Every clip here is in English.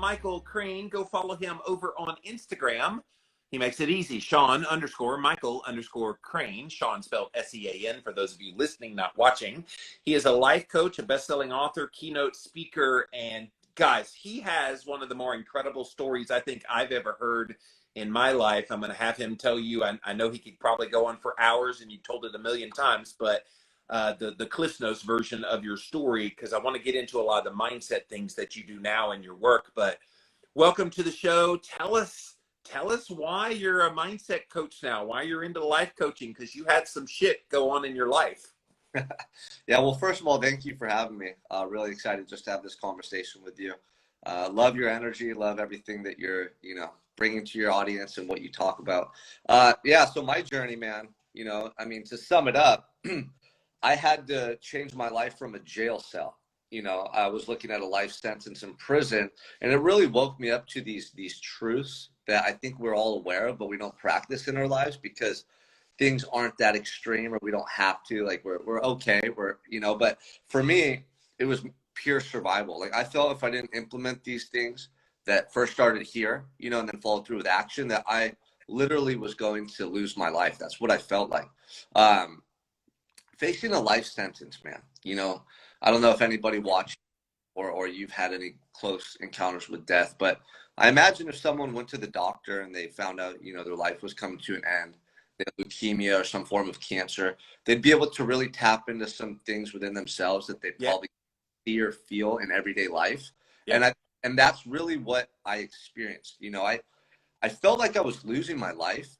Michael Crane. Go follow him over on Instagram. He makes it easy. Sean_Michael_Crane. Sean spelled S-E-A-N for those of you listening, not watching. He is a life coach, a best-selling author, keynote speaker, and guys, he has one of the more incredible stories I think I've ever heard in my life. I'm going to have him tell you. I know he could probably go on for hours, and you told it a million times, but the Cliff Notes version of your story, because I want to get into a lot of the mindset things that you do now in your work. But welcome to the show. Tell us why you're a mindset coach now, why you're into life coaching, because you had some shit go on in your life. Yeah, well, first of all, thank you for having me. Really excited just to have this conversation with you. Love your energy, love everything that you're, bringing to your audience and what you talk about. Yeah, so my journey, man, to sum it up, I had to change my life from a jail cell. I was looking at a life sentence in prison, and it really woke me up to these truths that I think we're all aware of, but we don't practice in our lives because things aren't that extreme, or we don't have to. Like we're okay. But for me, it was pure survival. Like I felt if I didn't implement these things that first started here, and then followed through with action, that I literally was going to lose my life. That's what I felt like. Facing a life sentence, man, I don't know if anybody watched or you've had any close encounters with death, but I imagine if someone went to the doctor and they found out, their life was coming to an end, they had leukemia or some form of cancer, they'd be able to really tap into some things within themselves that they probably see or feel in everyday life. Yeah. And that's really what I experienced. I felt like I was losing my life.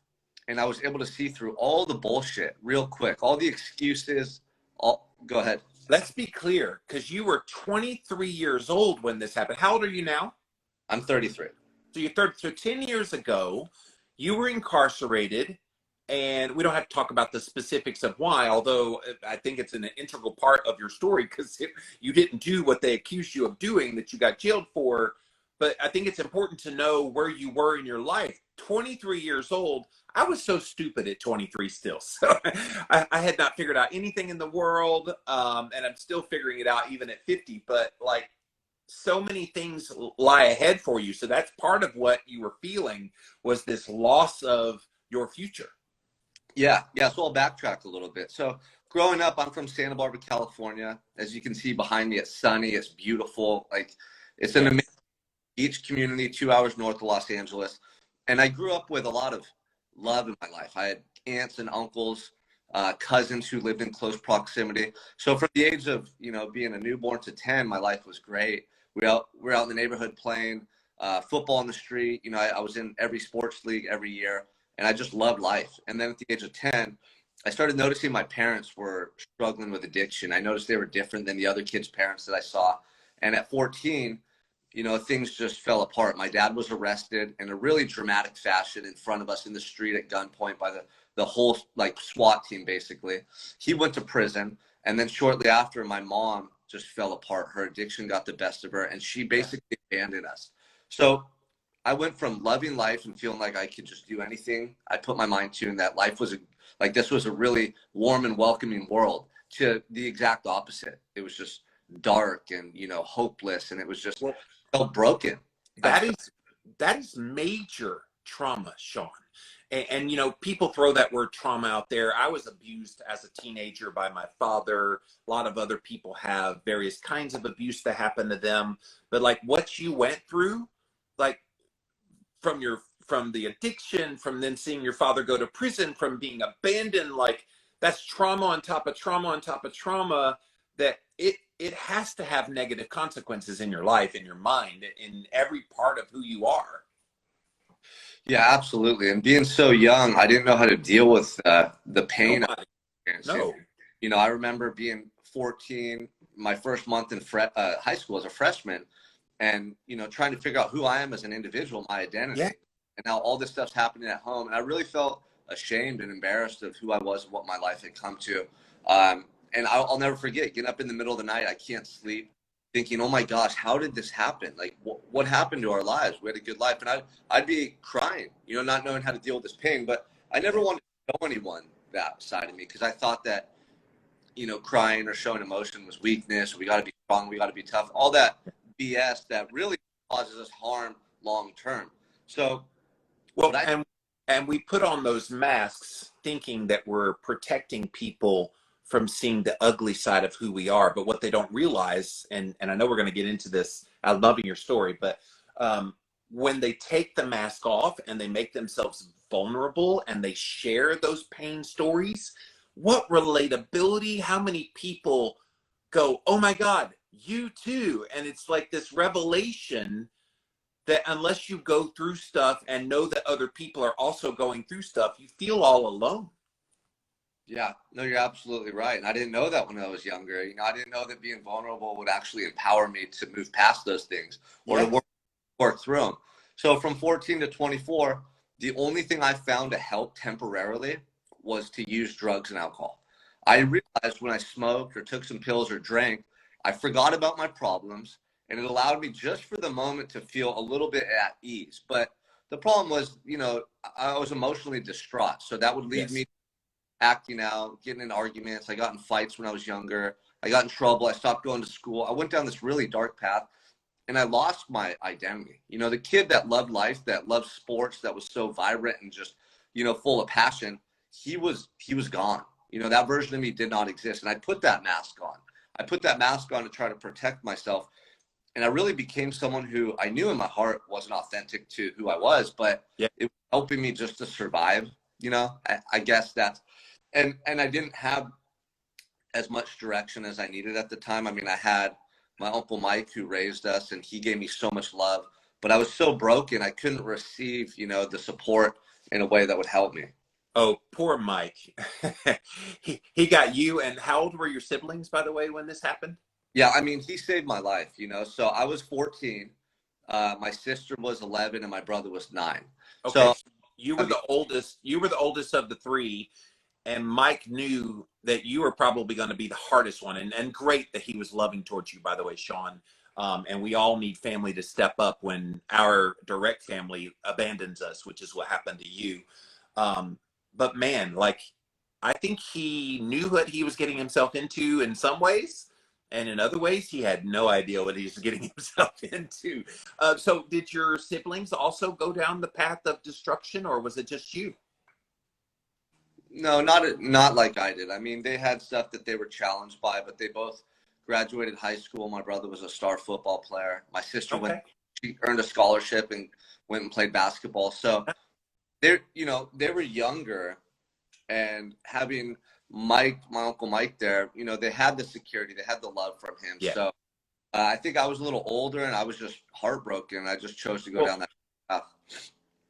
And I was able to see through all the bullshit real quick, all the excuses. Go ahead. Let's be clear, because you were 23 years old when this happened. How old are you now? I'm 33. So you're 30. So 10 years ago, you were incarcerated, and we don't have to talk about the specifics of why, although I think it's an integral part of your story, because you didn't do what they accused you of doing that you got jailed for. But I think it's important to know where you were in your life. 23 years old. I was so stupid at 23 still. So I had not figured out anything in the world. And I'm still figuring it out even at 50. But like so many things lie ahead for you. So that's part of what you were feeling, was this loss of your future. Yeah. So I'll backtrack a little bit. So growing up, I'm from Santa Barbara, California. As you can see behind me, it's sunny. It's beautiful. Like it's an amazing beach community 2 hours north of Los Angeles. And I grew up with a lot of love in my life. I had aunts and uncles, cousins who lived in close proximity. So from the age of, being a newborn to 10, my life was great. We're out in the neighborhood playing football on the street. I was in every sports league every year, and I just loved life. And then at the age of 10, I started noticing my parents were struggling with addiction. I noticed they were different than the other kids' parents that I saw. And at 14, things just fell apart. My dad was arrested in a really dramatic fashion in front of us in the street at gunpoint by the whole SWAT team, basically. He went to prison. And then shortly after, my mom just fell apart. Her addiction got the best of her, and she basically abandoned us. So I went from loving life and feeling like I could just do anything I put my mind to, and that life was this was a really warm and welcoming world, to the exact opposite. It was just dark and, hopeless. And it was just felt broken. That is major trauma, Sean. And people throw that word trauma out there. I was abused as a teenager by my father. A lot of other people have various kinds of abuse that happened to them. But like what you went through, like from the addiction, from then seeing your father go to prison, from being abandoned, like that's trauma on top of trauma on top of trauma, that it has to have negative consequences in your life, in your mind, in every part of who you are. Yeah, absolutely. And being so young, I didn't know how to deal with the pain. No. I remember being 14, my first month in high school as a freshman, and, trying to figure out who I am as an individual, my identity. Yeah. And now all this stuff's happening at home. And I really felt ashamed and embarrassed of who I was and what my life had come to. And I'll never forget getting up in the middle of the night. I can't sleep, thinking, oh my gosh, how did this happen? Like what happened to our lives? We had a good life. And I'd be crying, not knowing how to deal with this pain, but I never wanted to show anyone that side of me, because I thought that, crying or showing emotion was weakness. We got to be strong. We got to be tough. All that BS that really causes us harm long term. So, Well, and we put on those masks thinking that we're protecting people from seeing the ugly side of who we are. But what they don't realize, and I know we're going to get into this, I'm loving your story, but when they take the mask off and they make themselves vulnerable and they share those pain stories, what relatability, how many people go, oh my God, you too. And it's like this revelation that unless you go through stuff and know that other people are also going through stuff, you feel all alone. Yeah, no, you're absolutely right. And I didn't know that when I was younger. You know, I didn't know that being vulnerable would actually empower me to move past those things or Yeah. to work through them. So from 14 to 24, the only thing I found to help temporarily was to use drugs and alcohol. I realized when I smoked or took some pills or drank, I forgot about my problems, and it allowed me just for the moment to feel a little bit at ease. But the problem was, you know, I was emotionally distraught. So that would lead me acting out, getting in arguments. I got in fights when I was younger. I got in trouble. I stopped going to school. I went down this really dark path, and I lost my identity. You know, the kid that loved life, that loved sports, that was so vibrant and just, you know, full of passion, he was gone. You know, that version of me did not exist. And I put that mask on. I put that mask on to try to protect myself. And I really became someone who I knew in my heart wasn't authentic to who I was, but it was helping me just to survive. You know, I guess that's, and I didn't have as much direction as I needed at the time. I mean, I had my Uncle Mike who raised us, and he gave me so much love, but I was so broken, I couldn't receive, you know, the support in a way that would help me. Oh, poor Mike. he got you. And how old were your siblings, by the way, when this happened? Yeah, I mean, he saved my life, you know. So I was 14, my sister was 11, and my brother was 9. Okay, So so you I were mean, the oldest. You were the oldest of the three, and Mike knew that you were probably going to be the hardest one. And great that he was loving towards you, by the way, Sean. And we all need family to step up when our direct family abandons us, which is what happened to you. But man, like, I think he knew what he was getting himself into in some ways. And in other ways, he had no idea what he was getting himself into. So did your siblings also go down the path of destruction, or was it just you? no, not like I did. I mean, they had stuff that they were challenged by, but they both graduated high school. My brother was a star football player. My sister Okay. she earned a scholarship and went and played basketball. So they're, you know, they were younger, and having Mike, my Uncle Mike there, you know, they had the security, they had the love from him. Yeah. So I think I was a little older, and I was just heartbroken. I just chose to go Well, down that path.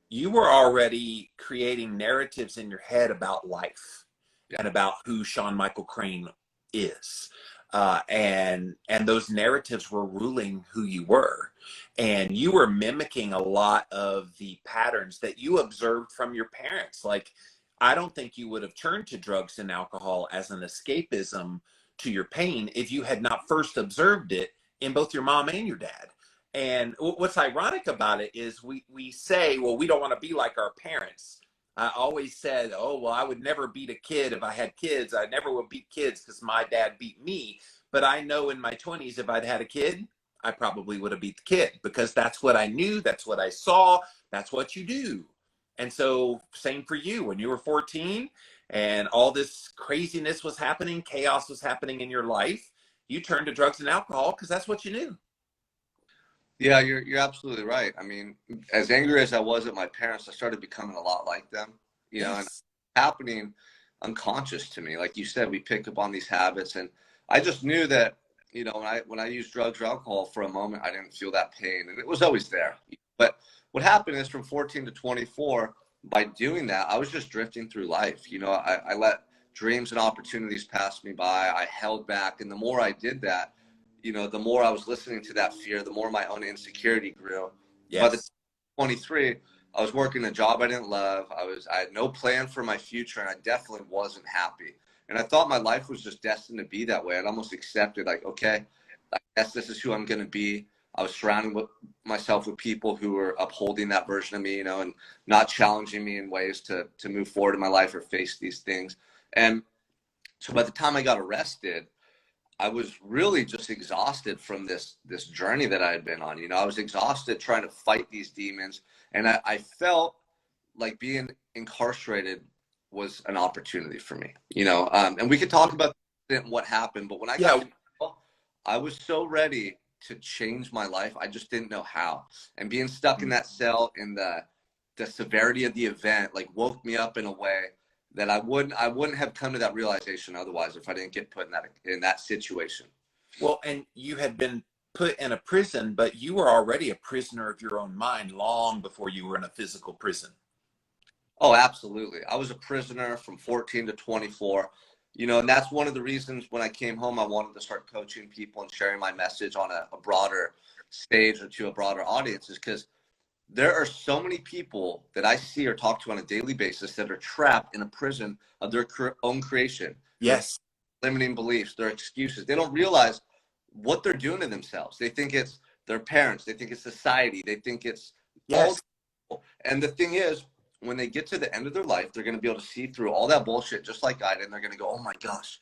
you were already creating narratives in your head about life Yeah. and about who Sean Michael Crane is. And those narratives were ruling who you were. And you were mimicking a lot of the patterns that you observed from your parents. Like, I don't think you would have turned to drugs and alcohol as an escapism to your pain if you had not first observed it in both your mom and your dad. And what's ironic about it is we say, well, we don't want to be like our parents. I always said, oh, well, I would never beat a kid if I had kids. I never would beat kids because my dad beat me. But I know in my 20s, if I'd had a kid, I probably would have beat the kid because that's what I knew. That's what I saw. That's what you do. And so same for you when you were 14 and all this craziness was happening, chaos was happening in your life. You turned to drugs and alcohol because that's what you knew. Yeah, you're absolutely right. I mean, as angry as I was at my parents, I started becoming a lot like them, you know, and Yes. happening unconscious to me. Like you said, we pick up on these habits, and I just knew that, you know, when I used drugs or alcohol for a moment, I didn't feel that pain, and it was always there. But what happened is from 14 to 24, by doing that, I was just drifting through life. You know, I let dreams and opportunities pass me by. I held back, and the more I did that, you know, the more I was listening to that fear, the more my own insecurity grew. By the time Yes. I was 23, I was working a job I didn't love. I had no plan for my future, and I definitely wasn't happy. And I thought my life was just destined to be that way. I'd almost accepted, like, okay, I guess this is who I'm going to be. I was surrounding myself with people who were upholding that version of me, you know, and not challenging me in ways to move forward in my life or face these things. And so by the time I got arrested, I was really just exhausted from this journey that I had been on. I was exhausted trying to fight these demons, and I felt like being incarcerated was an opportunity for me. And we could talk about what happened, but when I got Yeah. to jail, I was so ready to change my life. I just didn't know how. And being stuck in that cell in the severity of the event like woke me up in a way that I wouldn't have come to that realization otherwise if I didn't get put in that situation. Well, and you had been put in a prison, but you were already a prisoner of your own mind long before you were in a physical prison. Oh, absolutely. I was a prisoner from 14 to 24. And that's one of the reasons when I came home, I wanted to start coaching people and sharing my message on a broader stage or to a broader audience, is because there are so many people that I see or talk to on a daily basis that are trapped in a prison of their own creation. Yes. Their limiting beliefs, their excuses. They don't realize what they're doing to themselves. They think it's their parents. They think it's society. They think it's all. Yes. And the thing is, when they get to the end of their life, they're going to be able to see through all that bullshit just like I did. And they're going to go, oh my gosh,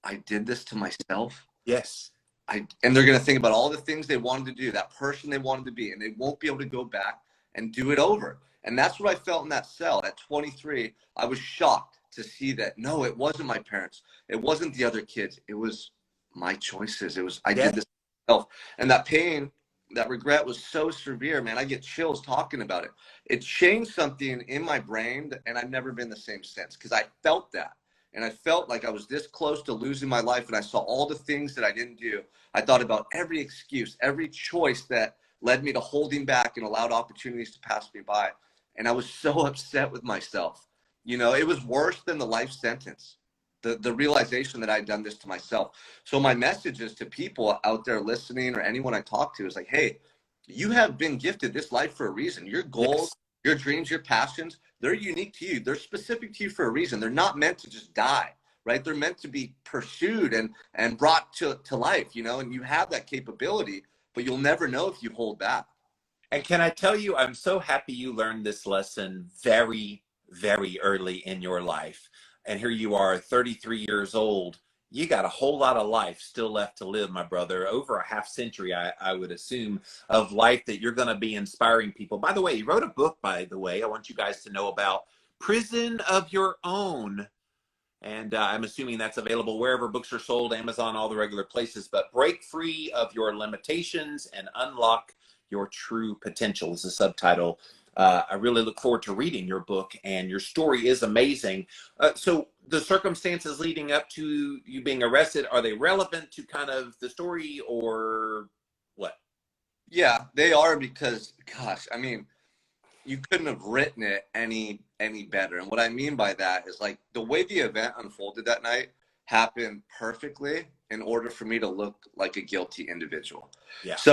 I did this to myself. Yes. And they're going to think about all the things they wanted to do, that person they wanted to be, and they won't be able to go back and do it over. And that's what I felt in that cell at 23. I was shocked to see that, no, it wasn't my parents. It wasn't the other kids. It was my choices. I did this to myself. And that pain, that regret was so severe, man. I get chills talking about it. It changed something in my brain, and I've never been the same since, because I felt that. And I felt like I was this close to losing my life, and I saw all the things that I didn't do. I thought about every excuse, every choice that led me to holding back and allowed opportunities to pass me by. And I was so upset with myself. It was worse than the life sentence, the realization that I'd done this to myself. So my message is to people out there listening, or anyone I talk to, is like, hey, you have been gifted this life for a reason. Your goals, your dreams, your passions, they're unique to you. They're specific to you for a reason. They're not meant to just die, right? They're meant to be pursued and brought to life, and you have that capability, but you'll never know if you hold back. And can I tell you, I'm so happy you learned this lesson very, very early in your life. And here you are, 33 years old. You got a whole lot of life still left to live, my brother. Over a half century, I would assume, of life that you're going to be inspiring people. By the way, you wrote a book, by the way, I want you guys to know about, Prison of Your Own. And I'm assuming that's available wherever books are sold, Amazon, all the regular places. But break free of your limitations and unlock your true potential is the subtitle. I really look forward to reading your book, and your story is amazing. So the circumstances leading up to you being arrested, are they relevant to kind of the story, or what? Yeah, they are, because, gosh, I mean, you couldn't have written it any better. And what I mean by that is, like, the way the event unfolded that night happened perfectly in order for me to look like a guilty individual. Yeah. So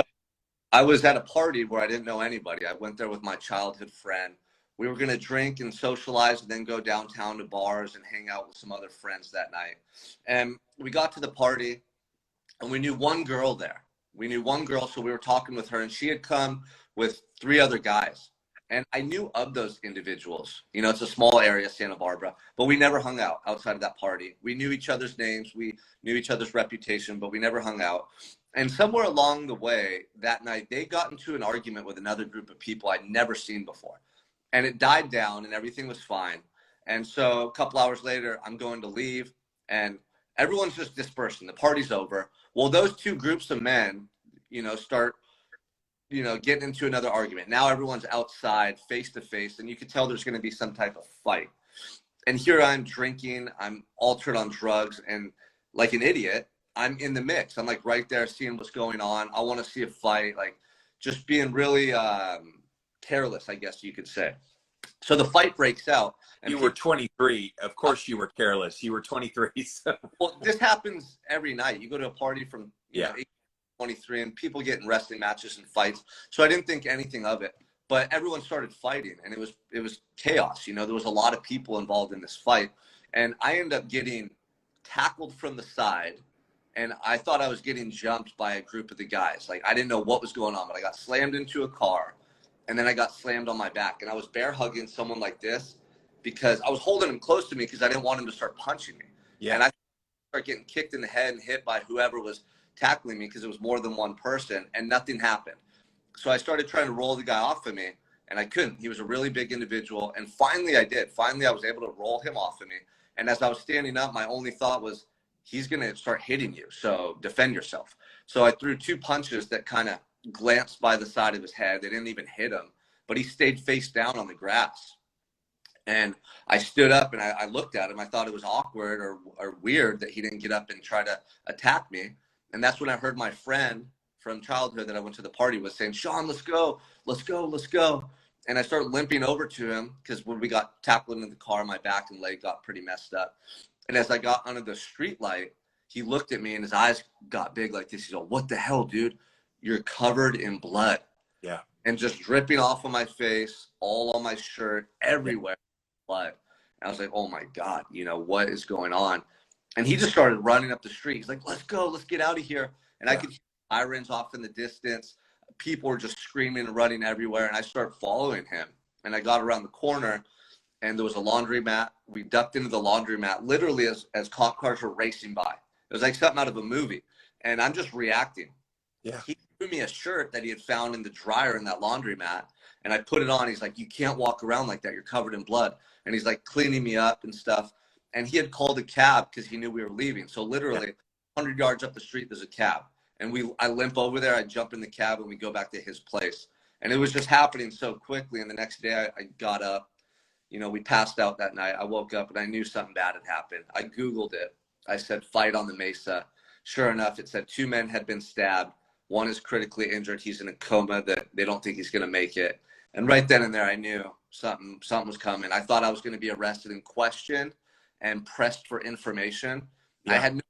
I was at a party where I didn't know anybody. I went there with my childhood friend. We were going to drink and socialize and then go downtown to bars and hang out with some other friends that night. And we got to the party, and we knew one girl there. We knew one girl, so we were talking with her, and she had come with 3 other guys. And I knew of those individuals. It's a small area, Santa Barbara, but we never hung out outside of that party. We knew each other's names. We knew each other's reputation, but we never hung out. And somewhere along the way that night, they got into an argument with another group of people I'd never seen before. And it died down, and everything was fine. And so a couple hours later, I'm going to leave, and everyone's just dispersing. The party's over. Well, those 2 groups of men, start getting into another argument. Now everyone's outside face to face, and you could tell there's going to be some type of fight. And here I'm drinking, I'm altered on drugs, and like an idiot, I'm in the mix. I'm like right there seeing what's going on. I want to see a fight, like just being really careless, I guess you could say. So the fight breaks out. And you were 23. Of course you were careless. You were 23. So. Well, this happens every night. You go to a party from 23, and people get in wrestling matches and fights. So I didn't think anything of it. But everyone started fighting, and it was chaos. There was a lot of people involved in this fight. And I ended up getting tackled from the side, and I thought I was getting jumped by a group of the guys. Like, I didn't know what was going on, but I got slammed into a car, and then I got slammed on my back. And I was bear hugging someone like this because I was holding him close to me because I didn't want him to start punching me. Yeah. And I start getting kicked in the head and hit by whoever was tackling me, because it was more than one person, and nothing happened. So I started trying to roll the guy off of me, and I couldn't. He was a really big individual, and finally I did. Finally I was able to roll him off of me. And as I was standing up, my only thought was, he's going to start hitting you, so defend yourself. So I threw 2 punches that kind of glanced by the side of his head. They didn't even hit him, but he stayed face down on the grass. And I stood up and I looked at him. I thought it was awkward or weird that he didn't get up and try to attack me. And that's when I heard my friend from childhood that I went to the party with saying, Sean, let's go, let's go, let's go. And I started limping over to him, because when we got tackled into the car, my back and leg got pretty messed up. And as I got under the street light, he looked at me and his eyes got big like this. He's like, what the hell, dude? You're covered in blood. Yeah. And just dripping off of my face, all on my shirt, everywhere, blood. And I was like, oh my God, you know, what is going on? And he just started running up the street. He's like, let's go, let's get out of here. And I could hear sirens off in the distance. People were just screaming and running everywhere. And I started following him. And I got around the corner, and there was a laundromat. We ducked into the laundromat literally as cop cars were racing by. It was like something out of a movie. And I'm just reacting. Yeah. He threw me a shirt that he had found in the dryer in that laundromat, and I put it on. He's like, you can't walk around like that. You're covered in blood. And he's like cleaning me up and stuff. And he had called a cab because he knew we were leaving. So literally 100 yards up the street, there's a cab. And I limp over there. I jump in the cab and we go back to his place. And it was just happening so quickly. And the next day I got up. You know, we passed out that night. I woke up and I knew something bad had happened. I Googled it. I said, fight on the Mesa. Sure enough, it said 2 men had been stabbed. One is critically injured. He's in a coma that they don't think he's going to make it. And right then and there, I knew something was coming. I thought I was going to be arrested and questioned and pressed for information. I had no idea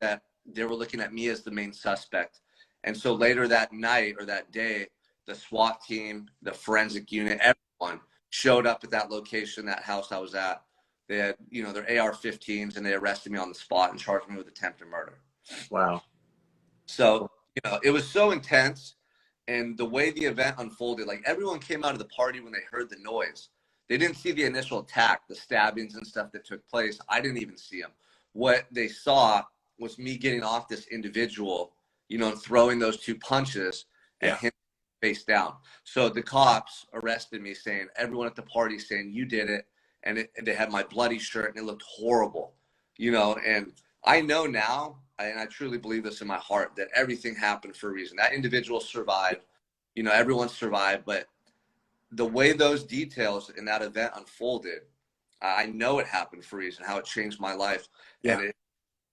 that they were looking at me as the main suspect. And so later that night or that day, the SWAT team, the forensic unit, everyone showed up at that location, that house I was at. They had, you know, their AR-15s, and they arrested me on the spot and charged me with attempted murder. Wow. So, you know, it was so intense. And the way the event unfolded, like everyone came out of the party when they heard the noise. They didn't see the initial attack, the stabbings and stuff that took place. I didn't even see them. What they saw was me getting off this individual, you know, and throwing those 2 punches and him face down. So the cops arrested me, saying, everyone at the party saying, you did it. And they had my bloody shirt, and it looked horrible, you know. And I know now, and I truly believe this in my heart, that everything happened for a reason. That individual survived, you know, everyone survived. But the way those details in that event unfolded, I know it happened for a reason, how it changed my life. And it's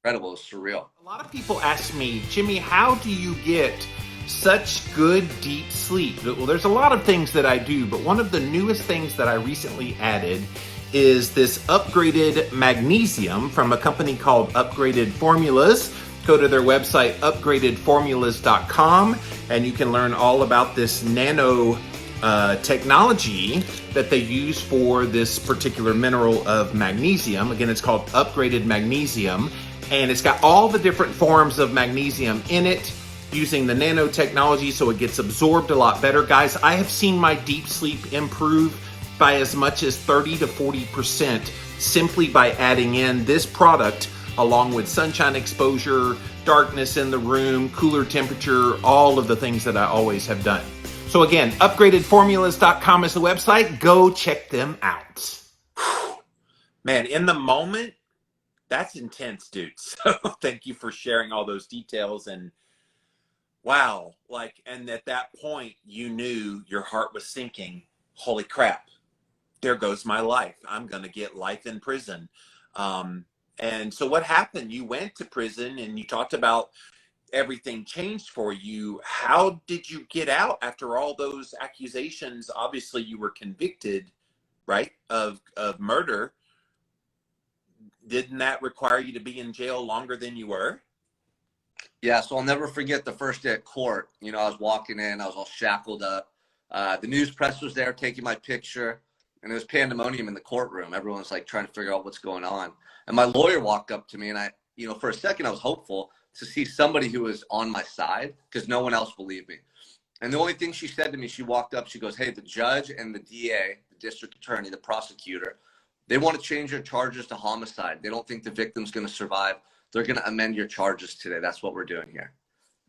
incredible. It's surreal. A lot of people ask me, Jimmy, how do you get such good deep sleep? Well, there's a lot of things that I do, but one of the newest things that I recently added is this upgraded magnesium from a company called Upgraded Formulas. Go to their website, upgradedformulas.com, and you can learn all about this nano technology that they use for this particular mineral of magnesium. Again, it's called Upgraded Magnesium, and it's got all the different forms of magnesium in it, using the nanotechnology so it gets absorbed a lot better. Guys, I have seen my deep sleep improve by as much as 30 to 40% simply by adding in this product along with sunshine exposure, darkness in the room, cooler temperature, all of the things that I always have done. So again, upgradedformulas.com is the website. Go check them out. Man, in the moment, that's intense, dude. So thank you for sharing all those details. And wow, like, and at that point, you knew your heart was sinking. Holy crap, there goes my life. I'm going to get life in prison. And so what happened? You went to prison and you talked about everything changed for you. How did you get out after all those accusations? Obviously, you were convicted, right, of murder. Didn't that require you to be in jail longer than you were? Yeah, so I'll never forget the first day at court. You know, I was walking in, I was all shackled up. The news press was there taking my picture, and it was pandemonium in the courtroom. Everyone's like trying to figure out what's going on. And my lawyer walked up to me, and I, you know, for a second I was hopeful to see somebody who was on my side because no one else believed me. And the only thing she said to me, she walked up, she goes, hey, the judge and the DA, the district attorney, the prosecutor, they want to change your charges to homicide. They don't think the victim's going to survive. They're going to amend your charges today. That's what we're doing here.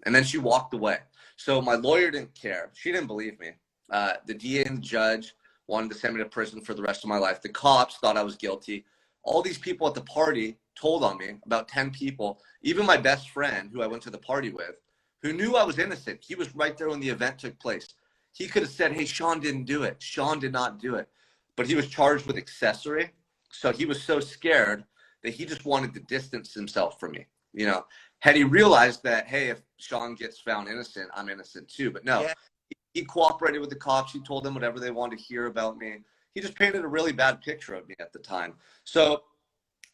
And then she walked away. So my lawyer didn't care. She didn't believe me. The DA and the judge wanted to send me to prison for the rest of my life. The cops thought I was guilty. All these people at the party told on me, about 10 people, even my best friend who I went to the party with, who knew I was innocent. He was right there when the event took place. He could have said, hey, Sean didn't do it. Sean did not do it. But he was charged with accessory. So he was so scared that he just wanted to distance himself from me. You know, had he realized that, hey, if Sean gets found innocent, I'm innocent too. But no, yeah. He cooperated with the cops. He told them whatever they wanted to hear about me. He just painted a really bad picture of me at the time. So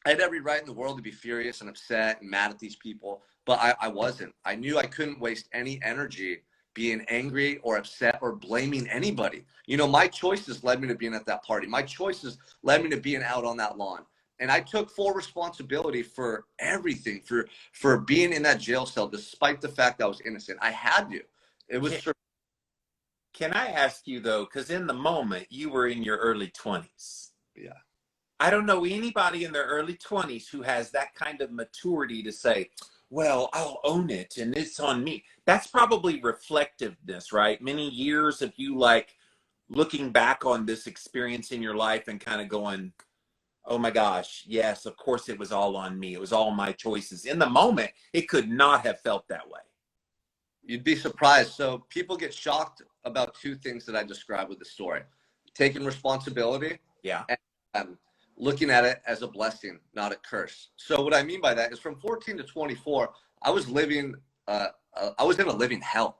I had every right in the world to be furious and upset and mad at these people, but I wasn't. I knew I couldn't waste any energy being angry or upset or blaming anybody. You know, my choices led me to being at that party. My choices led me to being out on that lawn. And I took full responsibility for everything, for being in that jail cell, despite the fact I was innocent. I had to. It was. Can I ask you though, because in the moment you were in your early 20s. Yeah. I don't know anybody in their early 20s who has that kind of maturity to say, well, I'll own it and it's on me. That's probably reflectiveness, right? Many years of you like looking back on this experience in your life and kind of going, oh my gosh, yes, of course it was all on me. It was all my choices. In the moment, it could not have felt that way. You'd be surprised. So people get shocked about two things that I described with the story: taking responsibility, yeah, and looking at it as a blessing, not a curse. So what I mean by that is from 14 to 24, I was living, I was in a living hell.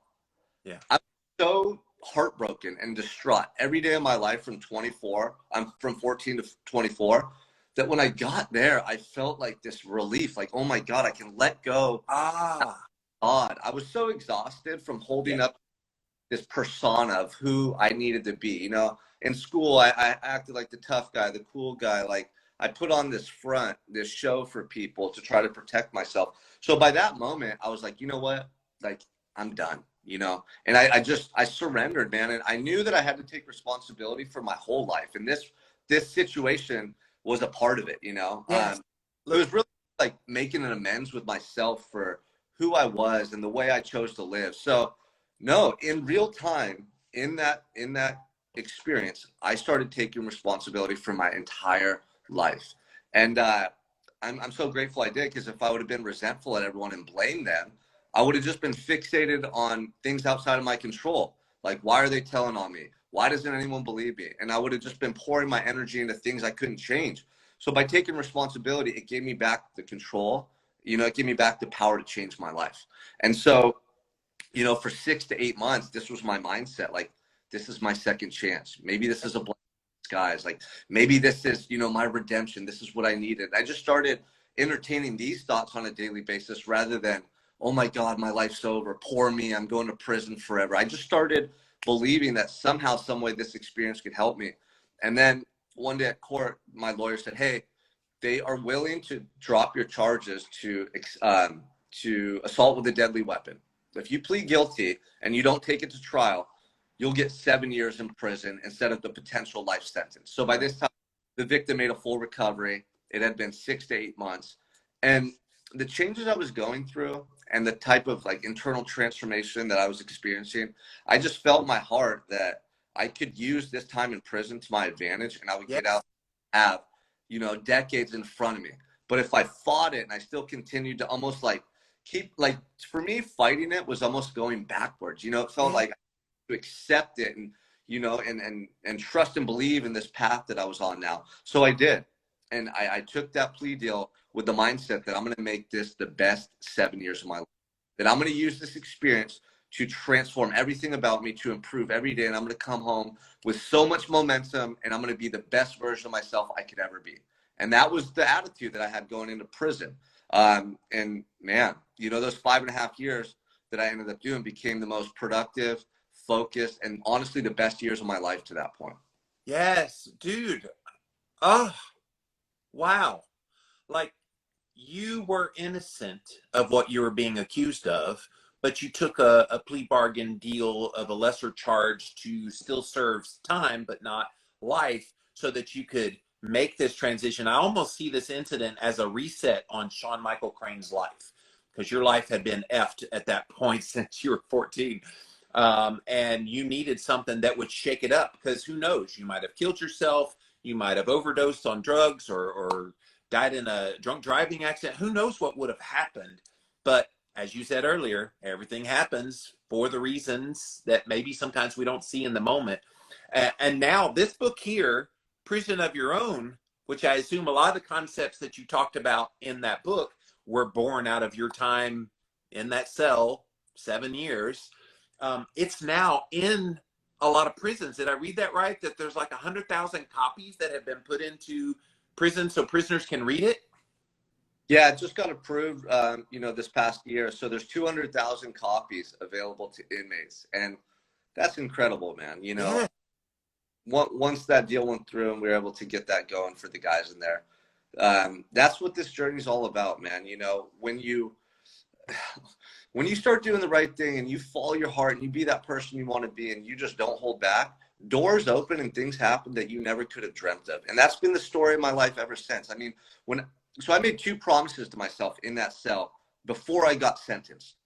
Yeah, I'm so heartbroken and distraught every day of my life from 14 to 24, that when I got there, I felt like this relief, like, oh my God, I can let go. God, I was so exhausted from holding up this persona of who I needed to be. You know, in school, I acted like the tough guy, the cool guy. Like, I put on this front, this show for people to try to protect myself. So by that moment, I was like, you know what? Like, I'm done, you know? And I surrendered, man. And I knew that I had to take responsibility for my whole life. And this situation was a part of it, you know? Yes. It was really like making an amends with myself for who I was and the way I chose to live. So no, in real time, in that experience, I started taking responsibility for my entire life. And I'm so grateful I did, because if I would have been resentful at everyone and blamed them, I would have just been fixated on things outside of my control. Like, why are they telling on me? Why doesn't anyone believe me? And I would have just been pouring my energy into things I couldn't change. So by taking responsibility, it gave me back the control. You know, it gave me back the power to change my life. And so, you know, for 6 to 8 months, this was my mindset. Like, this is my second chance. Maybe this is a blessing in disguise. Like, maybe this is, you know, my redemption. This is what I needed. I just started entertaining these thoughts on a daily basis rather than, oh my God, my life's over. Poor me. I'm going to prison forever. I just started believing that somehow, some way this experience could help me. And then one day at court, my lawyer said, hey, they are willing to drop your charges to assault with a deadly weapon. If you plead guilty and you don't take it to trial, you'll get 7 years in prison instead of the potential life sentence. So by this time, the victim made a full recovery. It had been 6 to 8 months. And the changes I was going through and the type of like internal transformation that I was experiencing, I just felt in my heart that I could use this time in prison to my advantage, and I would get out and have, you know, decades in front of me. But if I fought it and I still continued to almost like keep, like, for me, fighting it was almost going backwards. You know, it felt like to accept it and, you know, and trust and believe in this path that I was on now. So I did. And I took that plea deal with the mindset that I'm going to make this the best 7 years of my life, that I'm going to use this experience to transform everything about me, to improve every day. And I'm going to come home with so much momentum, and I'm going to be the best version of myself I could ever be. And that was the attitude that I had going into prison. And man, you know, those 5.5 years that I ended up doing became the most productive, focused, and honestly the best years of my life to that point. Yes, dude. Oh, wow. Like, you were innocent of what you were being accused of, but you took a plea bargain deal of a lesser charge to still serve time, but not life, so that you could make this transition. I almost see this incident as a reset on Sean Michael Crane's life, because your life had been effed at that point since you were 14. And you needed something that would shake it up, because who knows, you might have killed yourself, you might have overdosed on drugs, or died in a drunk driving accident. Who knows what would have happened? But as you said earlier, everything happens for the reasons that maybe sometimes we don't see in the moment. And now this book here, Prison of Your Own, which I assume a lot of the concepts that you talked about in that book were born out of your time in that cell, 7 years. It's now in a lot of prisons. Did I read that right? That there's like 100,000 copies that have been put into prison so prisoners can read it? Yeah, it just got approved, this past year. So there's 200,000 copies available to inmates, and that's incredible, man. Yeah. Once that deal went through and we were able to get that going for the guys in there, that's what this journey is all about, man. When you start doing the right thing and you follow your heart and you be that person you want to be and you just don't hold back, doors open and things happen that you never could have dreamt of. And that's been the story of my life ever since. I mean, so I made 2 promises to myself in that cell before I got sentenced.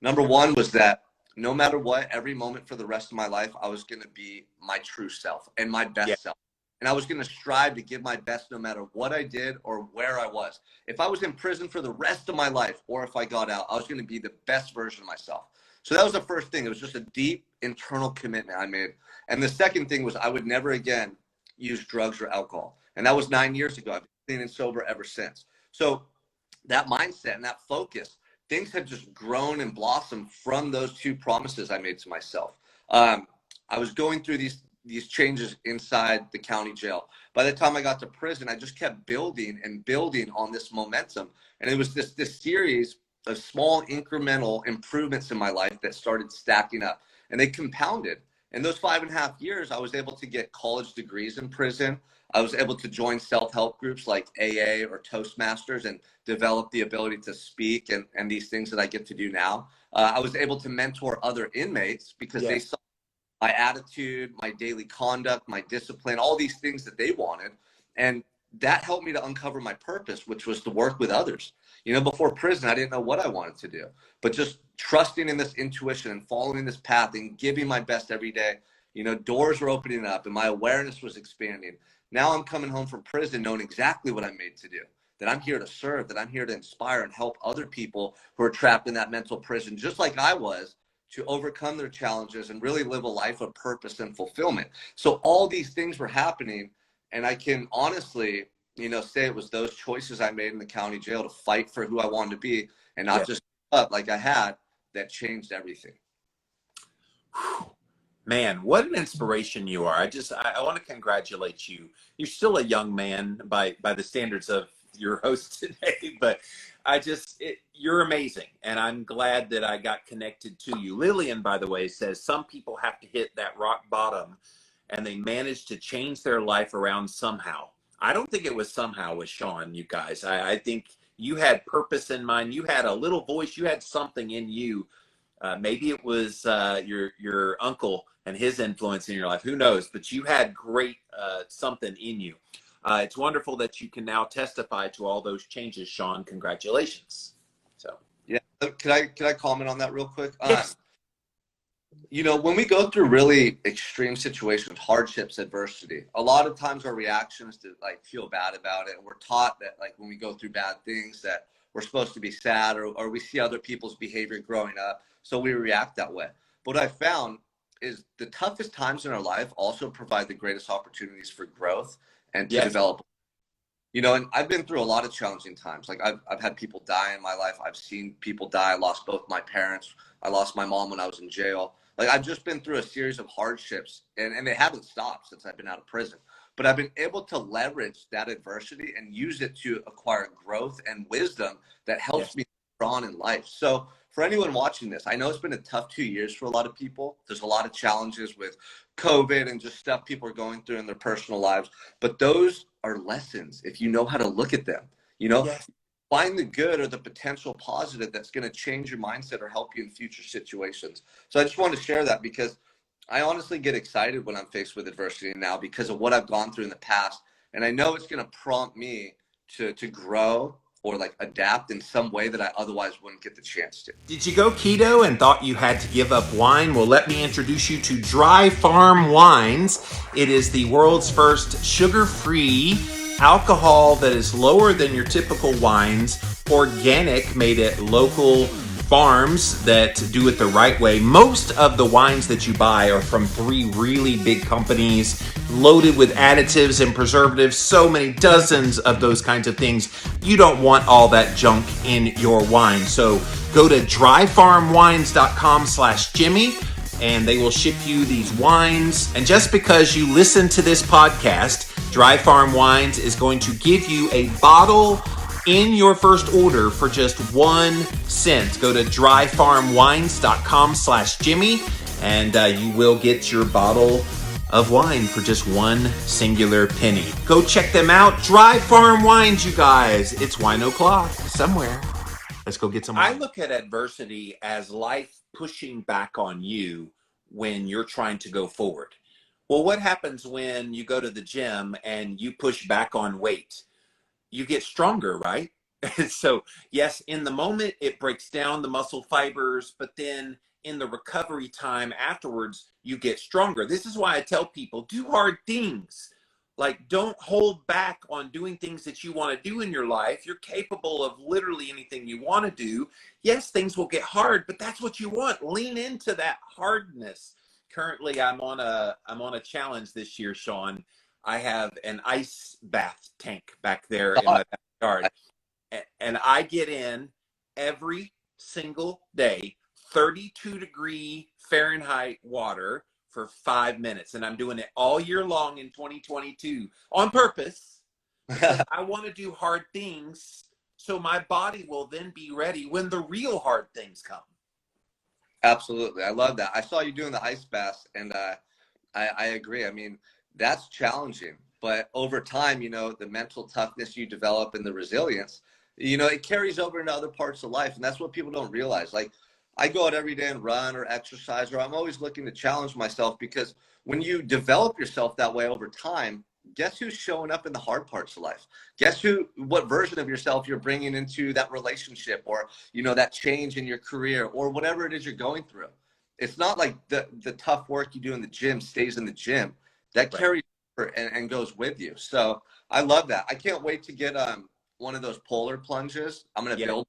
Number 1 was that no matter what, every moment for the rest of my life, I was going to be my true self and my best self. And I was going to strive to give my best no matter what I did or where I was. If I was in prison for the rest of my life, or if I got out, I was going to be the best version of myself. So that was the first thing. It was just a deep internal commitment I made. And the second thing was I would never again use drugs or alcohol. And that was 9 years ago. I've been clean and sober ever since. So that mindset and that focus, things have just grown and blossomed from those 2 promises I made to myself. I was going through these changes inside the county jail. By the time I got to prison, I just kept building and building on this momentum. And it was this series of small incremental improvements in my life that started stacking up, and they compounded. In those 5.5 years, I was able to get college degrees in prison. I was able to join self-help groups like AA or Toastmasters and develop the ability to speak and these things that I get to do now. I was able to mentor other inmates because they saw my attitude, my daily conduct, my discipline, all these things that they wanted. And that helped me to uncover my purpose, which was to work with others. Before prison, I didn't know what I wanted to do, but just trusting in this intuition and following this path and giving my best every day, doors were opening up and my awareness was expanding. Now I'm coming home from prison knowing exactly what I'm made to do, that I'm here to serve, that I'm here to inspire and help other people who are trapped in that mental prison, just like I was, to overcome their challenges and really live a life of purpose and fulfillment. So all these things were happening, and I can honestly, say it was those choices I made in the county jail to fight for who I wanted to be and not just up like I had, that changed everything. Man, what an inspiration you are. I want to congratulate you. You're still a young man by the standards of your host today, but you're amazing. And I'm glad that I got connected to you. Lillian, by the way, says some people have to hit that rock bottom and they manage to change their life around somehow. I don't think it was somehow with Sean, you guys. I think you had purpose in mind. You had a little voice. You had something in you. Maybe it was your uncle and his influence in your life. Who knows? But you had great something in you. It's wonderful that you can now testify to all those changes, Sean. Congratulations. So yeah, can I comment on that real quick? Yes. When we go through really extreme situations, hardships, adversity, a lot of times our reaction is to feel bad about it. We're taught that when we go through bad things that we're supposed to be sad, or we see other people's behavior growing up, so we react that way. But what I found is the toughest times in our life also provide the greatest opportunities for growth and to develop. And I've been through a lot of challenging times. I've had people die in my life. I've seen people die. I lost both my parents. I lost my mom when I was in jail. I've just been through a series of hardships, and they haven't stopped since I've been out of prison. But I've been able to leverage that adversity and use it to acquire growth and wisdom that helps me on in life. So for anyone watching this, I know it's been a tough 2 years for a lot of people. There's a lot of challenges with COVID and just stuff people are going through in their personal lives. But those are lessons if you know how to look at them. Find the good or the potential positive that's going to change your mindset or help you in future situations. So I just wanted to share that because I honestly get excited when I'm faced with adversity now because of what I've gone through in the past And I know it's going to prompt me to grow or like adapt in some way that I otherwise wouldn't get the chance to. Did you go keto and thought you had to give up wine? Well, let me introduce you to Dry Farm Wines. It is the world's first sugar-free alcohol that is lower than your typical wines, organic, made at local farms that do it the right way. Most of the wines that you buy are from 3 really big companies, loaded with additives and preservatives, so many dozens of those kinds of things. You don't want all that junk in your wine. So go to dryfarmwines.com/Jimmy and they will ship you these wines. And just because you listen to this podcast, Dry Farm Wines is going to give you a bottle in your first order for just 1 cent. Go to dryfarmwines.com/Jimmy and you will get your bottle of wine for just 1 singular penny. Go check them out. Dry Farm Wines, you guys. It's wine o'clock somewhere. Let's go get some wine. I look at adversity as life pushing back on you when you're trying to go forward. Well, what happens when you go to the gym and you push back on weight? You get stronger, right? So yes, in the moment, it breaks down the muscle fibers, but then in the recovery time afterwards, you get stronger. This is why I tell people, do hard things. Like, don't hold back on doing things that you want to do in your life. You're capable of literally anything you want to do. Yes, things will get hard, but that's what you want. Lean into that hardness. Currently, I'm on a challenge this year, Sean. I have an ice bath tank back there in my backyard. And I get in every single day, 32-degree Fahrenheit water for 5 minutes. And I'm doing it all year long in 2022 on purpose. I want to do hard things so my body will then be ready when the real hard things come. Absolutely. I love that. I saw you doing the ice baths, and I agree. I mean, that's challenging. But over time, you know, the mental toughness you develop and the resilience, you know, it carries over into other parts of life. And that's what people don't realize. Like, I go out every day and run or exercise, or I'm always looking to challenge myself, because when you develop yourself that way over time, guess who's showing up in the hard parts of life? Guess what version of yourself you're bringing into that relationship, or, you know, that change in your career, or whatever it is you're going through. It's not like the tough work you do in the gym stays in the gym. That carries over and goes with you. So I love that. I can't wait to get one of those polar plunges. I'm going to build,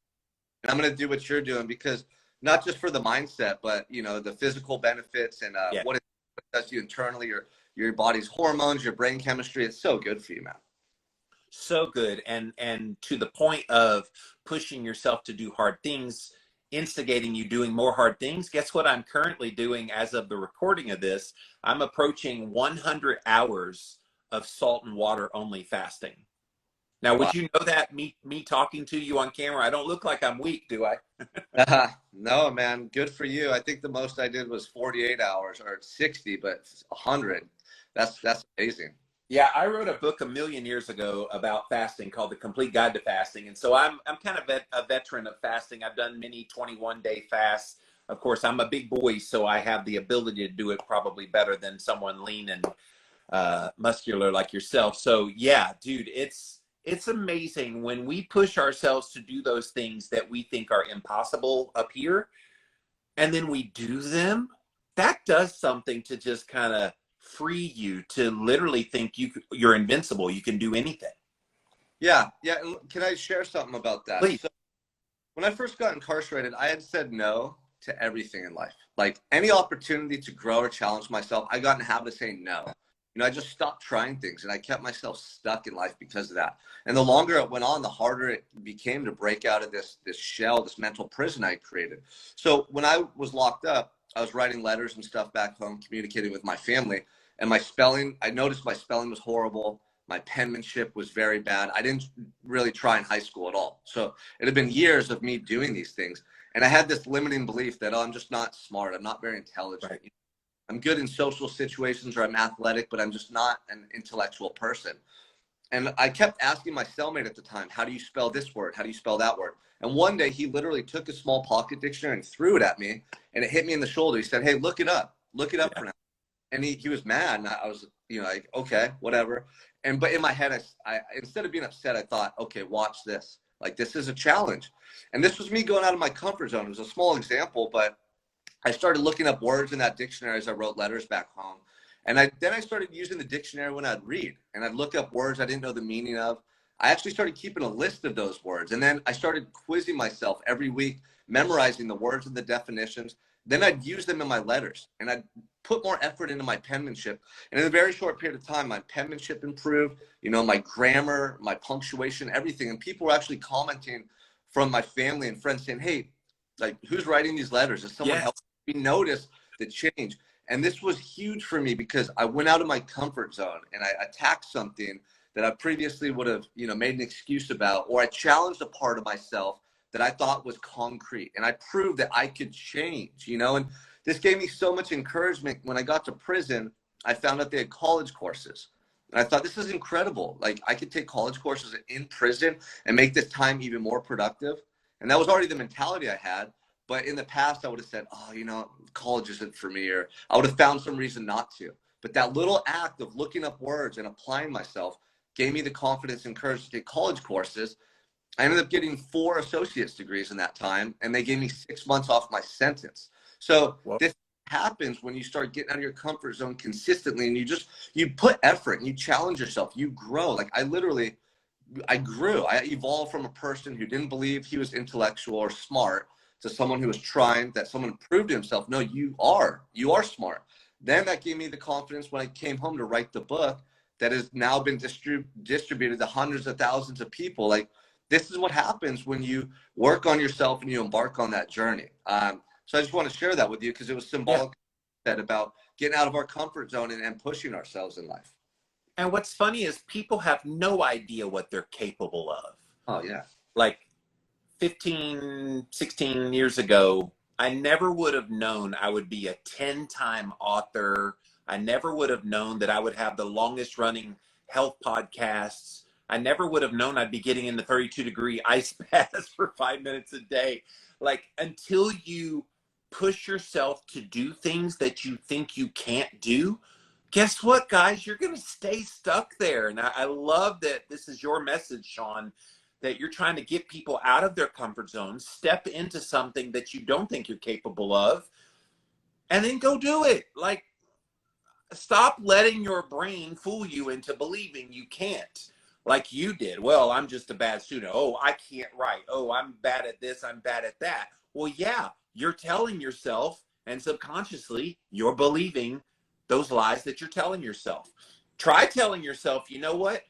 and I'm going to do what you're doing, because not just for the mindset, but, you know, the physical benefits and what it does to you internally, your body's hormones, your brain chemistry. It's so good for you, man. So good. And to the point of pushing yourself to do hard things, instigating you doing more hard things. Guess what I'm currently doing as of the recording of this? I'm approaching 100 hours of salt and water only fasting. Now, would you know that me talking to you on camera, I don't look like I'm weak, do I? No, man. Good for you. I think the most I did was 48 hours or 60, but 100. That's amazing. Yeah, I wrote a book a million years ago about fasting called The Complete Guide to Fasting. And so I'm kind of a veteran of fasting. I've done many 21-day fasts. Of course, I'm a big boy, so I have the ability to do it probably better than someone lean and muscular like yourself. So yeah, dude, it's amazing when we push ourselves to do those things that we think are impossible up here, and then we do them. That does something to just kind of free you to literally think you're invincible. You can do anything. Yeah. Can I share something about that? Please. So when I first got incarcerated, I had said no to everything in life. Like, any opportunity to grow or challenge myself, I got in the habit of saying no. You know, I just stopped trying things, and I kept myself stuck in life because of that. And the longer it went on, the harder it became to break out of this shell, this mental prison I created. So when I was locked up, I was writing letters and stuff back home, communicating with my family. And my spelling, I noticed my spelling was horrible. My penmanship was very bad. I didn't really try in high school at all. So it had been years of me doing these things. And I had this limiting belief that, I'm just not smart. I'm not very intelligent. Right. I'm good in social situations, or I'm athletic, but I'm just not an intellectual person. And I kept asking my cellmate at the time, how do you spell this word? How do you spell that word? And one day he literally took a small pocket dictionary and threw it at me, and it hit me in the shoulder. He said, hey, look it up for now. And he was mad. And I was, you know, like, okay, whatever. but in my head, I instead of being upset, I thought, okay, watch this. Like, this is a challenge. And this was me going out of my comfort zone. It was a small example, but I started looking up words in that dictionary as I wrote letters back home. And then I started using the dictionary when I'd read, and I'd look up words I didn't know the meaning of. I actually started keeping a list of those words. And then I started quizzing myself every week, memorizing the words and the definitions. Then I'd use them in my letters, and I'd put more effort into my penmanship. And in a very short period of time, my penmanship improved, my grammar, my punctuation, everything. And people were actually commenting from my family and friends saying, hey, like, who's writing these letters? Is someone helping me notice the change? And this was huge for me because I went out of my comfort zone and I attacked something that I previously would have, made an excuse about, or I challenged a part of myself that I thought was concrete, and I proved that I could change, and this gave me so much encouragement. When I got to prison, I found out they had college courses, and I thought, this is incredible. Like, I could take college courses in prison and make this time even more productive. And that was already the mentality I had. But in the past, I would have said, oh, college isn't for me, or I would have found some reason not to. But that little act of looking up words and applying myself gave me the confidence and courage to take college courses. I ended up getting 4 associate's degrees in that time, and they gave me 6 months off my sentence. So this happens when you start getting out of your comfort zone consistently, and you put effort and you challenge yourself, you grow. Like, I grew. I evolved from a person who didn't believe he was intellectual or smart to someone who was trying, that someone proved to himself, no, you are smart. Then that gave me the confidence when I came home to write the book that has now been distributed to hundreds of thousands of people. Like, this is what happens when you work on yourself and you embark on that journey. So I just want to share that with you because it was symbolic about getting out of our comfort zone and pushing ourselves in life. And what's funny is people have no idea what they're capable of. Oh, yeah. Like 15, 16 years ago, I never would have known I would be a 10-time author. I never would have known that I would have the longest running health podcasts. I never would have known I'd be getting in the 32-degree ice baths for 5 minutes a day. Like, until you push yourself to do things that you think you can't do, guess what, guys? You're going to stay stuck there. And I love that this is your message, Sean, that you're trying to get people out of their comfort zone, step into something that you don't think you're capable of, and then go do it. Like, stop letting your brain fool you into believing you can't, like you did. Well, I'm just a bad student. Oh, I can't write. Oh, I'm bad at this. I'm bad at that. Well, yeah, you're telling yourself, and subconsciously you're believing those lies that you're telling yourself. Try telling yourself, you know what?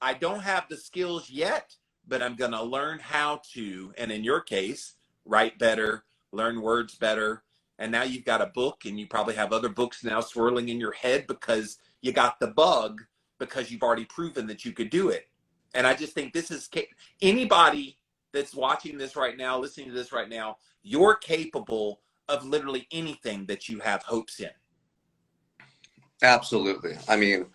I don't have the skills yet, but I'm going to learn how to, and in your case, write better, learn words better. And now you've got a book, and you probably have other books now swirling in your head because you got the bug, because you've already proven that you could do it. And I just think this is anybody that's watching this right now, listening to this right now, you're capable of literally anything that you have hopes in. Absolutely. I mean,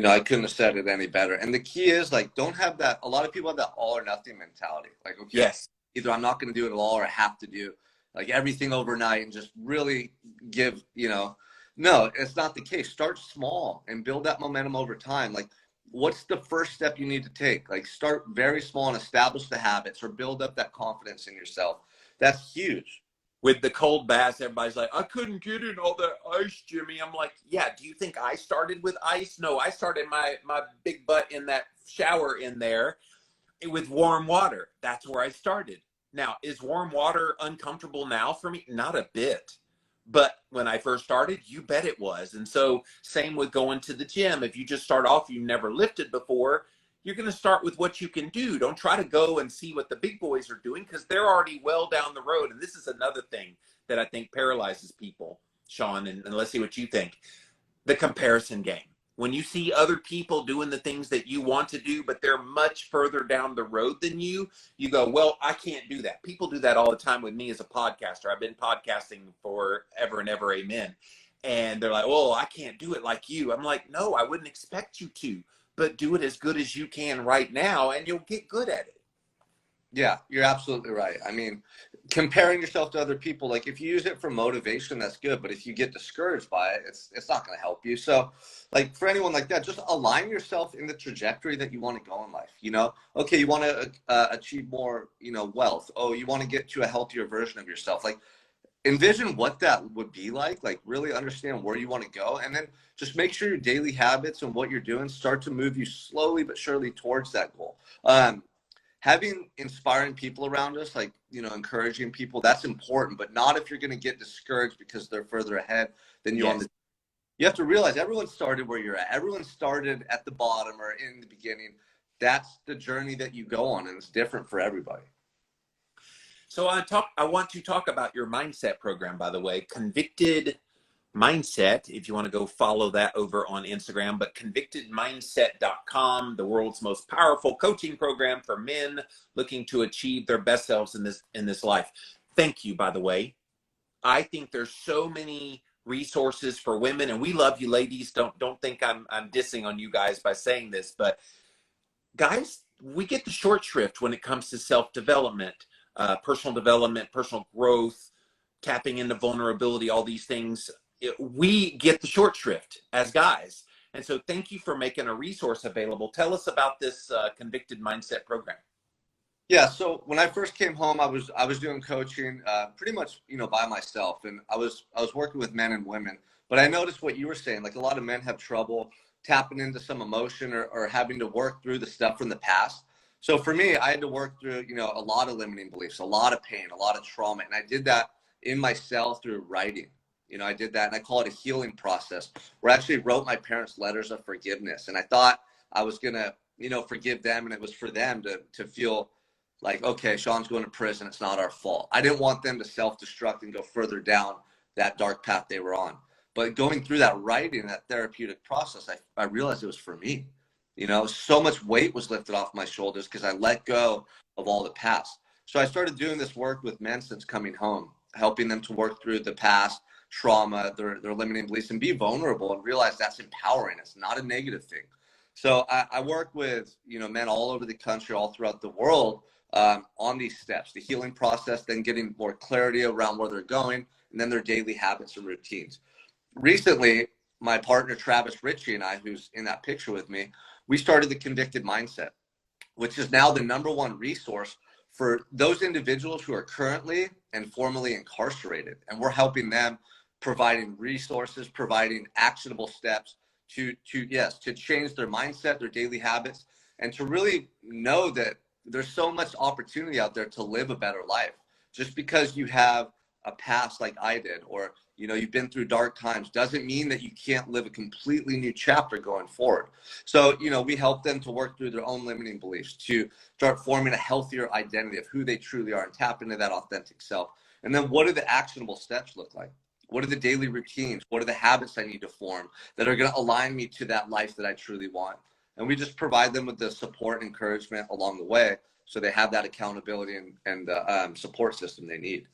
I couldn't have said it any better. And the key is, like, don't have that. A lot of people have that all or nothing mentality. Like, okay, yes, either I'm not going to do it at all, or I have to do like everything overnight and just really give, no, it's not the case. Start small and build that momentum over time. Like, what's the first step you need to take? Like, start very small and establish the habits, or build up that confidence in yourself. That's huge. With the cold baths, everybody's like, I couldn't get in all that ice, Jimmy. I'm like, yeah, do you think I started with ice? No, I started my big butt in that shower in there with warm water. That's where I started. Now, is warm water uncomfortable now for me? Not a bit. But when I first started, you bet it was. And so same with going to the gym. If you just start off, you never lifted before, you're going to start with what you can do. Don't try to go and see what the big boys are doing, because they're already well down the road. And this is another thing that I think paralyzes people, Sean, and let's see what you think. The comparison game. When you see other people doing the things that you want to do, but they're much further down the road than you, you go, well, I can't do that. People do that all the time with me as a podcaster. I've been podcasting forever and ever, amen. And they're like, oh, I can't do it like you. I'm like, no, I wouldn't expect you to, but do it as good as you can right now, and you'll get good at it. Yeah, you're absolutely right. I mean, comparing yourself to other people, like if you use it for motivation, that's good. But if you get discouraged by it, it's not going to help you. So, like for anyone like that, just align yourself in the trajectory that you want to go in life. You know, okay, you want to achieve more, you know, wealth. Oh, you want to get to a healthier version of yourself. Like envision what that would be like really understand where you want to go, and then just make sure your daily habits and what you're doing start to move you slowly but surely towards that goal. Having inspiring people around us, like, you know, encouraging people, that's important, but not if you're going to get discouraged because they're further ahead than you. Yes. You have to realize everyone started where you're at. Everyone started at the bottom or in the beginning. That's the journey that you go on, and it's different for everybody. So I want to talk about your mindset program, by the way, Convicted Mindset, if you want to go follow that over on Instagram, but convictedmindset.com, the world's most powerful coaching program for men looking to achieve their best selves in this life. Thank you, by the way. I think there's so many resources for women, and we love you ladies. Don't think I'm dissing on you guys by saying this, but guys, we get the short shrift when it comes to self-development, personal development, personal growth, tapping into vulnerability, all these things. We get the short shrift as guys. And so thank you for making a resource available. Tell us about this Convicted Mindset program. Yeah, so when I first came home, I was doing coaching pretty much, you know, by myself, and I was working with men and women. But I noticed what you were saying, like a lot of men have trouble tapping into some emotion or having to work through the stuff from the past. So for me, I had to work through, you know, a lot of limiting beliefs, a lot of pain, a lot of trauma, and I did that in myself through writing. You know, I did that, and I call it a healing process, where I actually wrote my parents letters of forgiveness, and I thought I was gonna, you know, forgive them, and it was for them to feel like, okay, Sean's going to prison. It's not our fault. I didn't want them to self-destruct and go further down that dark path they were on. But going through that writing, that therapeutic process, I realized it was for me. You know, so much weight was lifted off my shoulders because I let go of all the past. So I started doing this work with men since coming home, helping them to work through the past trauma, their limiting beliefs, and be vulnerable and realize that's empowering. It's not a negative thing. So I work with, you know, men all over the country, all throughout the world, on these steps, the healing process, then getting more clarity around where they're going, and then their daily habits and routines. Recently, my partner Travis Ritchie and I, who's in that picture with me, we started the Convicted Mindset, which is now the #1 resource for those individuals who are currently and formerly incarcerated. And we're helping them, providing resources, providing actionable steps to change their mindset, their daily habits, and to really know that there's so much opportunity out there to live a better life. Just because you have a past like I did, or, you know, you've been through dark times, doesn't mean that you can't live a completely new chapter going forward. So, you know, we help them to work through their own limiting beliefs, to start forming a healthier identity of who they truly are and tap into that authentic self. And then what do the actionable steps look like? What are the daily routines? What are the habits I need to form that are going to align me to that life that I truly want? And we just provide them with the support and encouragement along the way, so they have that accountability and the support system they need.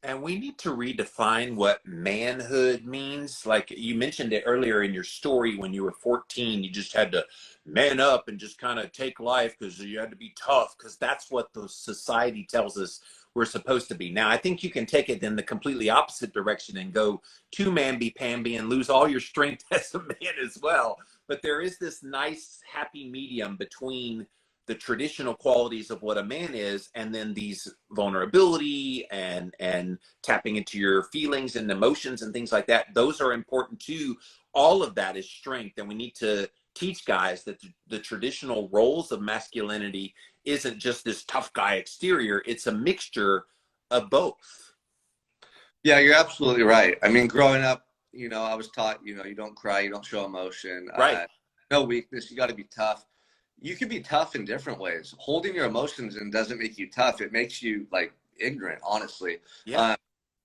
And we need to redefine what manhood means. Like you mentioned it earlier in your story, when you were 14, you just had to man up and just kind of take life because you had to be tough, because that's what the society tells us we're supposed to be. Now, I think you can take it in the completely opposite direction and go to mamby-pamby and lose all your strength as a man as well. But there is this nice happy medium between the traditional qualities of what a man is, and then these vulnerability and tapping into your feelings and emotions and things like that. Those are important too. All of that is strength, and we need to teach guys that the traditional roles of masculinity isn't just this tough guy exterior. It's a mixture of both. Yeah, you're absolutely right. I mean, growing up, you know, I was taught, you know, you don't cry, you don't show emotion, Right. no weakness, you got to be tough. You can be tough in different ways. Holding your emotions in doesn't make you tough. It makes you like ignorant, honestly. Yeah.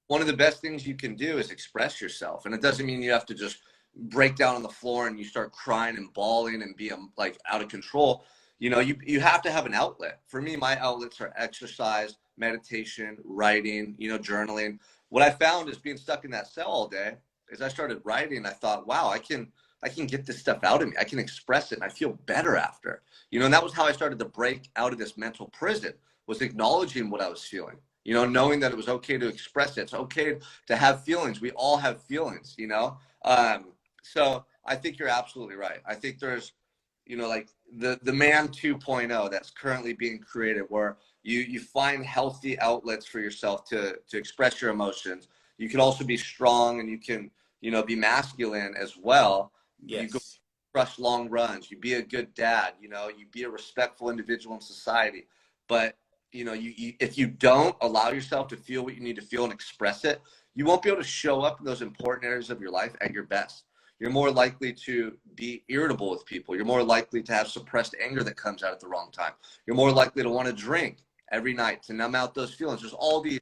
One of the best things you can do is express yourself. And it doesn't mean you have to just break down on the floor and you start crying and bawling and be like out of control. You know, you have to have an outlet. For me, my outlets are exercise, meditation, writing, you know, journaling. What I found is being stuck in that cell all day is I started writing. I thought, wow, I can get this stuff out of me. I can express it and I feel better after, you know, and that was how I started to break out of this mental prison. was acknowledging what I was feeling, you know, knowing that it was okay to express it. It's okay to have feelings. We all have feelings, you know? So I think you're absolutely right. I think there's, you know, like the man 2.0 that's currently being created, where you find healthy outlets for yourself to express your emotions. You can also be strong, and you can, you know, be masculine as well. Yes. You go crush long runs, you be a good dad, you know, you be a respectful individual in society. But, you know, you if you don't allow yourself to feel what you need to feel and express it, you won't be able to show up in those important areas of your life at your best. You're more likely to be irritable with people. You're more likely to have suppressed anger that comes out at the wrong time. You're more likely to want to drink every night to numb out those feelings. There's all these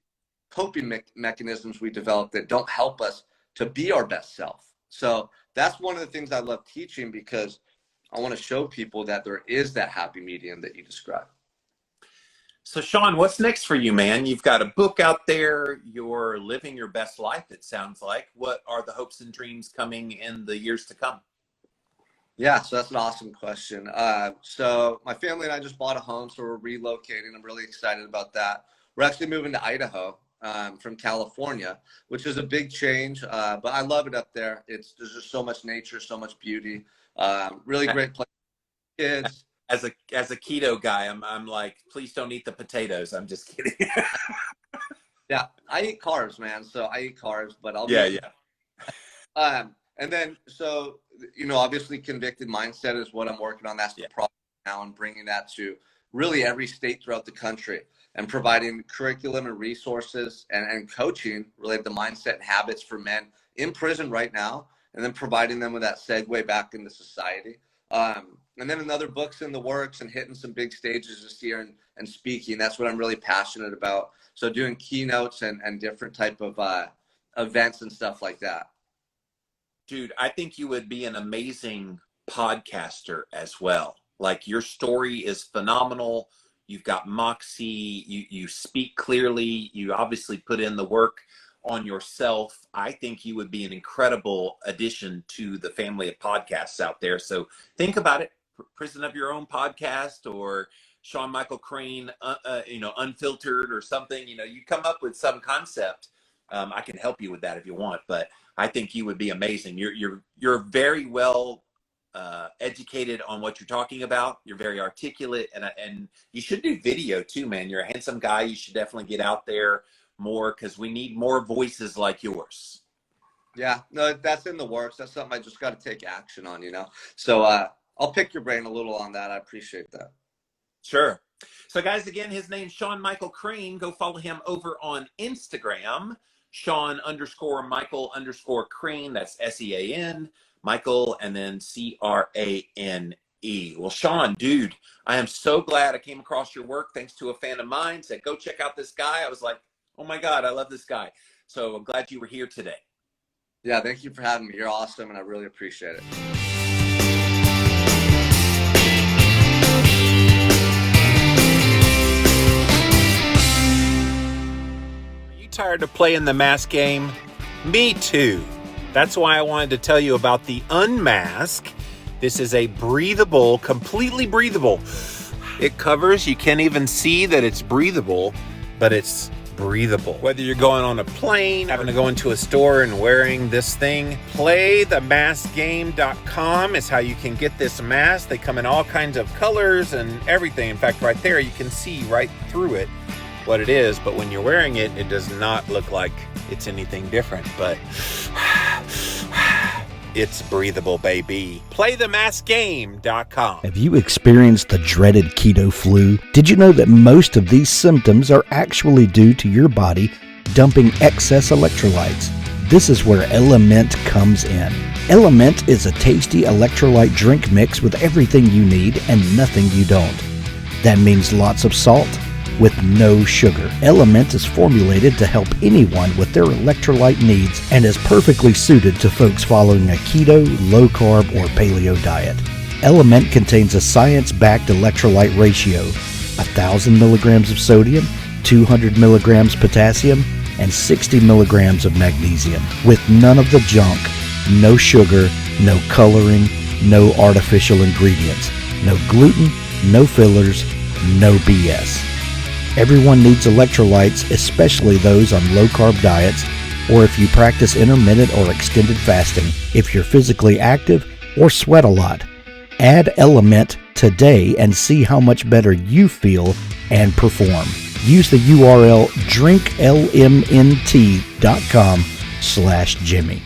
coping mechanisms we develop that don't help us to be our best self. So that's one of the things I love teaching, because I want to show people that there is that happy medium that you described. So Sean, what's next for you, man? You've got a book out there. You're living your best life, it sounds like. What are the hopes and dreams coming in the years to come? Yeah, so that's an awesome question. So my family and I just bought a home, so we're relocating. I'm really excited about that. We're actually moving to Idaho from California, which is a big change, but I love it up there. There's just so much nature, so much beauty. Really great place for kids. As a keto guy, I'm like, please don't eat the potatoes. I'm just kidding. Yeah, I eat carbs, man. So I eat carbs, but I'll and then, so, you know, obviously convicted mindset is what I'm working on. That's the project now, and bringing that to really every state throughout the country, and providing curriculum and resources and coaching related to mindset and habits for men in prison right now, and then providing them with that segue back into society. And then another book's in the works, and hitting some big stages this year and speaking. That's what I'm really passionate about. So doing keynotes and different type of events and stuff like that. Dude, I think you would be an amazing podcaster as well. Like, your story is phenomenal. You've got moxie. You speak clearly. You obviously put in the work on yourself. I think you would be an incredible addition to the family of podcasts out there. So think about it. Prison of your own podcast, or Sean Michael Crane, you know, Unfiltered or something. You know, you come up with some concept. I can help you with that if you want, but I think you would be amazing. You're very well educated on what you're talking about. You're very articulate, and you should do video too, man. You're a handsome guy. You should definitely get out there more, because we need more voices like yours. Yeah, no, that's in the works. That's something I just got to take action on, you know? So I'll pick your brain a little on that. I appreciate that. Sure. So guys, again, his name's Sean Michael Crane. Go follow him over on Instagram, Sean_Michael_Crane. That's SEAN, Michael, and then CRANE. Well, Sean, dude, I am so glad I came across your work thanks to a fan of mine. Said, go check out this guy. I was like, oh my God, I love this guy. So I'm glad you were here today. Yeah, thank you for having me. You're awesome, and I really appreciate it. Are you tired of playing the mask game? Me too. That's why I wanted to tell you about the Unmask. This is a breathable, completely breathable. It covers, you can't even see that it's breathable, but it's breathable. Whether you're going on a plane, having to go into a store and wearing this thing, playthemaskgame.com is how you can get this mask. They come in all kinds of colors and everything. In fact, right there, you can see right through it what it is, but when you're wearing it, it does not look like it's anything different, but it's breathable, baby. Playthemaskgame.com. Have you experienced the dreaded keto flu? Did you know that most of these symptoms are actually due to your body dumping excess electrolytes? This is where Element comes in. Element is a tasty electrolyte drink mix with everything you need and nothing you don't. That means lots of salt with no sugar. Element is formulated to help anyone with their electrolyte needs and is perfectly suited to folks following a keto, low-carb, or paleo diet. Element contains a science-backed electrolyte ratio, 1,000 milligrams of sodium, 200 milligrams potassium, and 60 milligrams of magnesium, with none of the junk, no sugar, no coloring, no artificial ingredients, no gluten, no fillers, no BS. Everyone needs electrolytes, especially those on low-carb diets, or if you practice intermittent or extended fasting, if you're physically active, or sweat a lot. Add Element today and see how much better you feel and perform. Use the URL drinklmnt.com/Jimmy.